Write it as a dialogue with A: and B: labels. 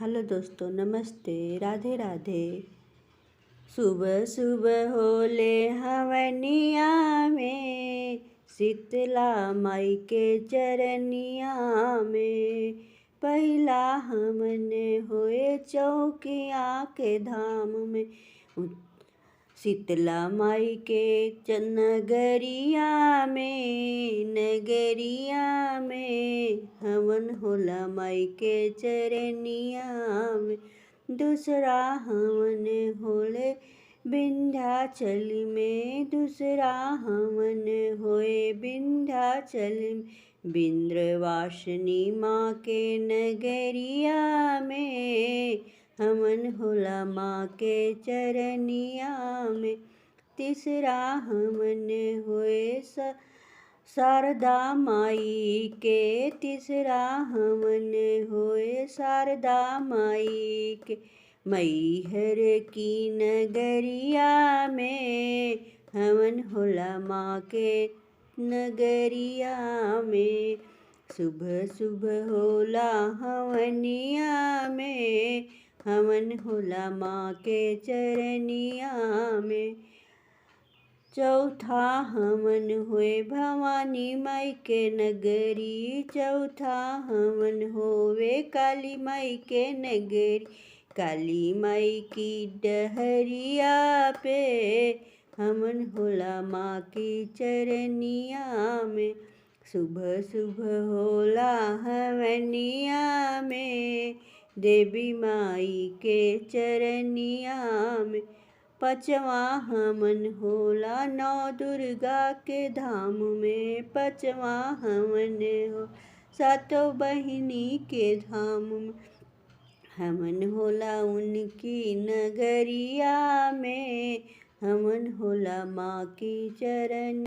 A: Hello दोस्तों, नमस्ते, राधे राधे। सुबह सुबह होले हवनिया में, शीतला माई के चरनिया में। पहिला हमन होए चौकिया के धाम में, शीतला माई के नगरिया में हवन होला माई के चरनिया में। दूसरा हवन होले विंध्याचल में, दूसरा हवन होए विंध्याचल में। विंध्यवासिनी माँ के नगरिया में, हवन होला माँ के चरनिया में। तीसरा हवन होए शारदा माई के, तीसरा हवन होए शारदा माई के। मैहर की नगरिया में, हवन होला माँ के नगरिया में। सुबह सुबह होला हवनिया में, हवन होला माँ के चरनिया में। चौथा हवन होए भवानी माई के नगरी, चौथा हवन होवे काली माई के नगरी। काली माई की डहरिया पे, हवन होला माँ की चरनिया में। सुबह सुबह होला हवनिया में, देवी माई के चरनिया में। पचवा हवन होला नौ दुर्गा के धाम में, पचवा हवन हो सातों बहिनी के धाम में। हवन होला उनकी नगरिया में, हवन होला माँ की चरण